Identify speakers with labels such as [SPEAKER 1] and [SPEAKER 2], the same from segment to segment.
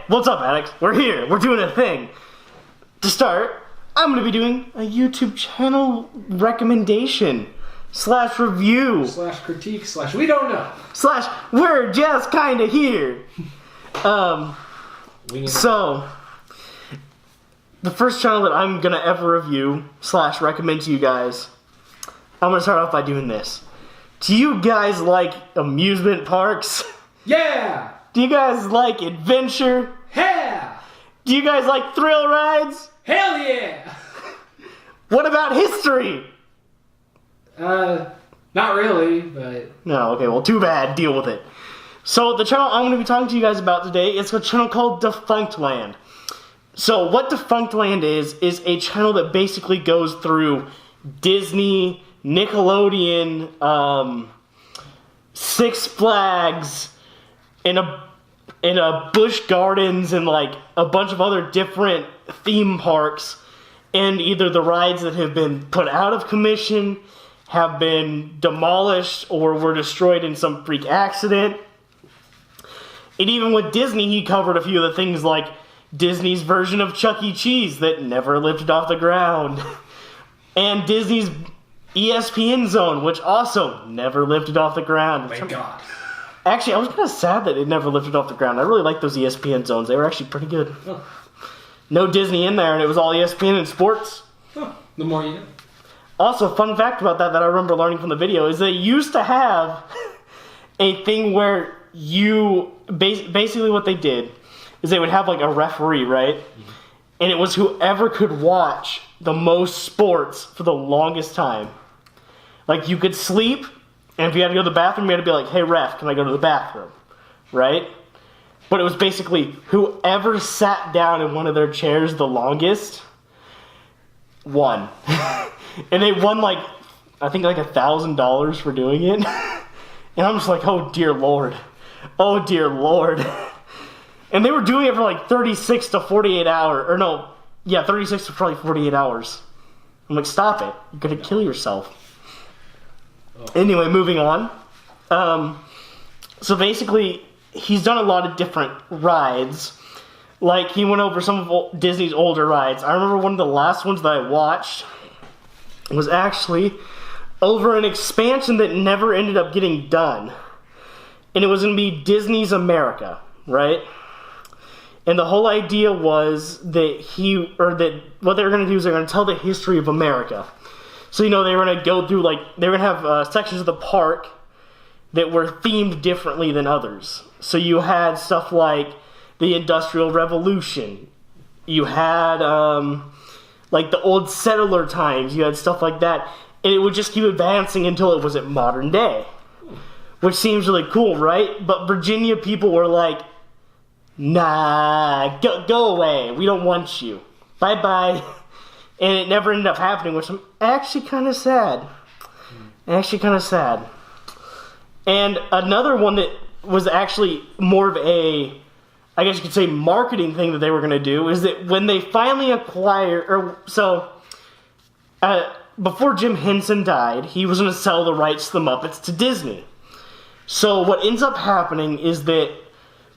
[SPEAKER 1] what's up, Addicts? We're here. We're doing a thing. To start, I'm going to be doing a YouTube channel recommendation / review
[SPEAKER 2] / critique / we don't know
[SPEAKER 1] / we're just kind of here. So, the first channel that I'm going to ever review / recommend to you guys, I'm going to start off by doing this. Do you guys like amusement parks?
[SPEAKER 2] Yeah!
[SPEAKER 1] Do you guys like adventure?
[SPEAKER 2] Yeah!
[SPEAKER 1] Do you guys like thrill rides?
[SPEAKER 2] Hell yeah!
[SPEAKER 1] What about history?
[SPEAKER 2] Not really, but...
[SPEAKER 1] No, okay, well, too bad. Deal with it. So, the channel I'm going to be talking to you guys about today is a channel called Defunct Land. So, what Defunct Land is a channel that basically goes through Disney, Nickelodeon, Six Flags, in a Busch Gardens, and like a bunch of other different theme parks, and either the rides that have been put out of commission, have been demolished, or were destroyed in some freak accident. And even with Disney, he covered a few of the things like Disney's version of Chuck E. Cheese that never lifted off the ground, and Disney's ESPN Zone, which also never lifted off the ground.
[SPEAKER 2] Thank God.
[SPEAKER 1] Actually, I was kind of sad that it never lifted off the ground. I really like those ESPN zones. They were actually pretty good.
[SPEAKER 2] Oh.
[SPEAKER 1] No Disney in there, and it was all ESPN and sports.
[SPEAKER 2] Oh, the more you know.
[SPEAKER 1] Also, fun fact about that I remember learning from the video is they used to have a thing where you... Basically what they did is they would have like a referee, right? Mm-hmm. And it was whoever could watch the most sports for the longest time. Like, you could sleep... And if you had to go to the bathroom, you had to be like, hey, ref, can I go to the bathroom? Right? But it was basically whoever sat down in one of their chairs the longest won. And they won, like, I think, like $1,000 for doing it. And I'm just like, oh, dear Lord. Oh, dear Lord. And they were doing it for, like, 36 to 48 hours. Or, no, yeah, 36 to probably 48 hours. I'm like, stop it. You're going to kill yourself. Anyway, moving on. So basically, he's done a lot of different rides. Like, he went over some of Disney's older rides. I remember one of the last ones that I watched was actually over an expansion that never ended up getting done. And it was going to be Disney's America, right? And the whole idea was that what they were going to do is they're going to tell the history of America. So, you know, they were going to go through, like, they were going to have sections of the park that were themed differently than others. So you had stuff like the Industrial Revolution. You had, like, the old settler times. You had stuff like that. And it would just keep advancing until it was at modern day. Which seems really cool, right? But Virginia people were like, nah, go away. We don't want you. Bye-bye. And it never ended up happening, which I'm actually kind of sad. And another one that was actually more of a, I guess you could say, marketing thing that they were going to do is that when they finally acquired, before Jim Henson died, he was going to sell the rights to the Muppets to Disney. So what ends up happening is that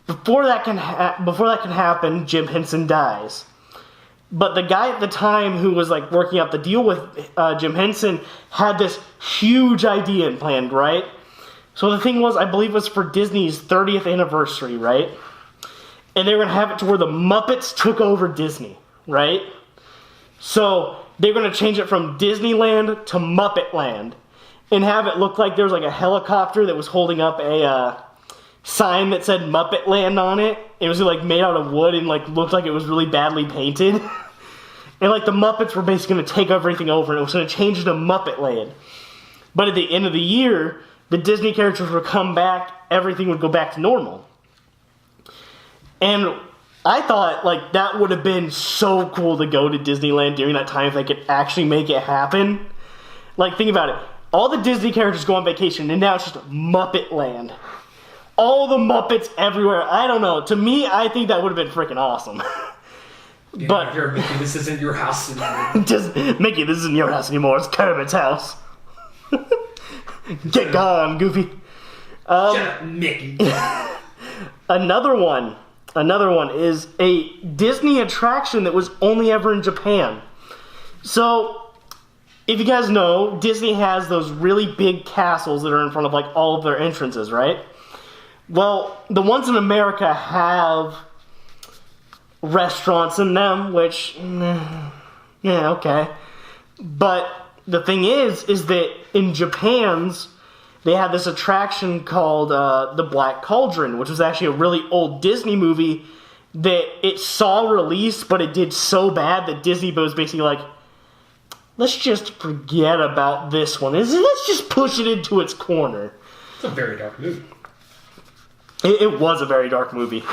[SPEAKER 1] before that can happen, Jim Henson dies. But the guy at the time who was like working out the deal with Jim Henson had this huge idea planned, right? So the thing was, I believe it was for Disney's 30th anniversary, right? And they were going to have it to where the Muppets took over Disney, right? So they were going to change it from Disneyland to Muppet Land and have it look like there was like a helicopter that was holding up a sign that said Muppet Land on it. It was like made out of wood and like looked like it was really badly painted. And like the Muppets were basically going to take everything over and it was going to change it to Muppet Land. But at the end of the year, the Disney characters would come back, everything would go back to normal. And I thought like that would have been so cool to go to Disneyland during that time if they could actually make it happen. Like, think about it. All the Disney characters go on vacation and now it's just Muppet Land. All the Muppets everywhere. I don't know. To me, I think that would have been freaking awesome.
[SPEAKER 2] Yeah,
[SPEAKER 1] but
[SPEAKER 2] here, Mickey, this isn't your house anymore.
[SPEAKER 1] Just, Mickey, this isn't your house anymore. It's Kermit's house. Get gone, Goofy.
[SPEAKER 2] Shut up, Mickey.
[SPEAKER 1] Another one Another one is a Disney attraction that was only ever in Japan. So, if you guys know, Disney has those really big castles that are in front of like all of their entrances, right? Well, the ones in America have restaurants in them, which, yeah, okay. But the thing is that in Japan's, they had this attraction called the Black Cauldron, which was actually a really old Disney movie that it saw release, but it did so bad that Disney was basically like, let's just forget about this one. Let's just push it into its corner.
[SPEAKER 2] It's a very dark movie.
[SPEAKER 1] It was a very dark movie.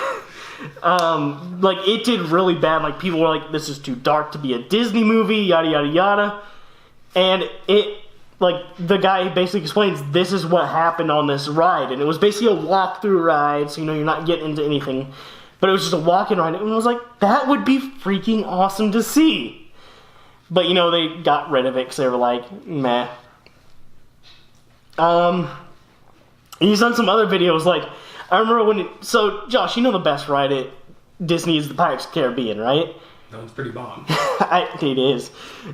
[SPEAKER 1] Like, it did really bad. Like, people were like, this is too dark to be a Disney movie, yada, yada, yada. And it, like, the guy basically explains, this is what happened on this ride. And it was basically a walk-through ride, so, you're not getting into anything. But it was just a walk-in ride. And I was like, that would be freaking awesome to see. But, they got rid of it because they were like, meh. He's done some other videos, like, I remember so, Josh, the best ride at Disney is the Pirates of the Caribbean, right?
[SPEAKER 2] That one's pretty bomb.
[SPEAKER 1] It is.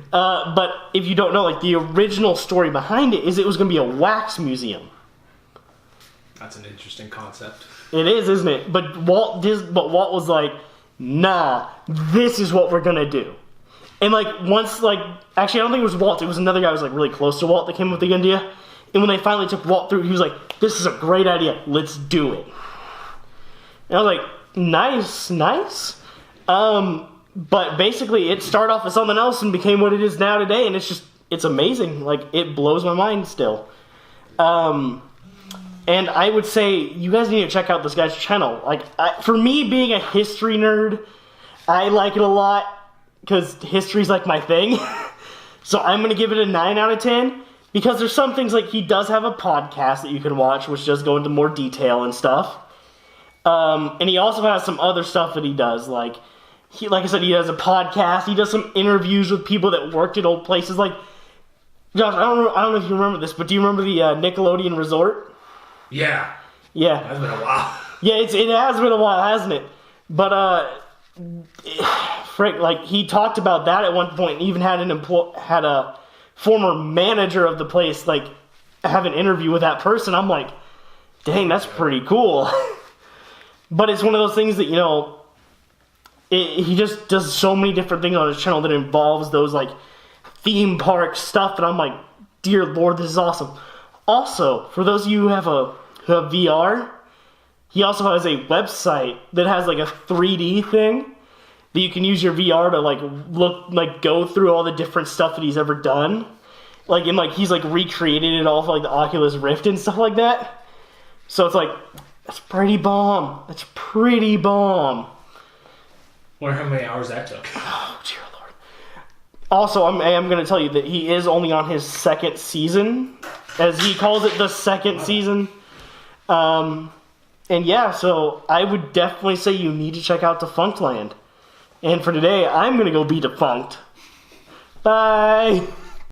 [SPEAKER 1] But if you don't know, like, the original story behind it is it was going to be a wax museum.
[SPEAKER 2] That's an interesting concept.
[SPEAKER 1] It is, isn't it? But Walt was like, nah, this is what we're going to do. And, like, actually, I don't think it was Walt, it was another guy who was, like, really close to Walt that came up with the idea. And when they finally took Walt through, he was like, this is a great idea. Let's do it. And I was like, nice. But basically, it started off as something else and became what it is now today. And it's amazing. Like, it blows my mind still. And I would say, you guys need to check out this guy's channel. Like, for me, being a history nerd, I like it a lot. Because history's like my thing. So I'm going to give it a 9 out of 10. Because there's some things, like, he does have a podcast that you can watch, which does go into more detail and stuff. And he also has some other stuff that he does. Like I said, he does a podcast. He does some interviews with people that worked at old places. Like, Josh, I don't know if you remember this, but do you remember the Nickelodeon Resort?
[SPEAKER 2] Yeah.
[SPEAKER 1] Yeah.
[SPEAKER 2] That's been a while.
[SPEAKER 1] Yeah, it has been a while, hasn't it? But, frick, like, he talked about that at one point and even had a former manager of the place, like, have an interview with that person. I'm like, dang, that's pretty cool. But it's one of those things that, he just does so many different things on his channel that involves those, like, theme park stuff, and I'm like, dear Lord, this is awesome. Also, for those of you who have VR, he also has a website that has, like, a 3D thing that you can use your VR to, go through all the different stuff that he's ever done. Like, and, like, he's, like, recreated it all for, like, the Oculus Rift and stuff like that. So it's like, that's pretty bomb. That's pretty bomb.
[SPEAKER 2] Wonder how many hours that took.
[SPEAKER 1] Oh, dear Lord. Also, I am going to tell you that he is only on his second season, as he calls it, the second season. And yeah, so I would definitely say you need to check out Defunctland. And for today, I'm going to go be defunct. Bye!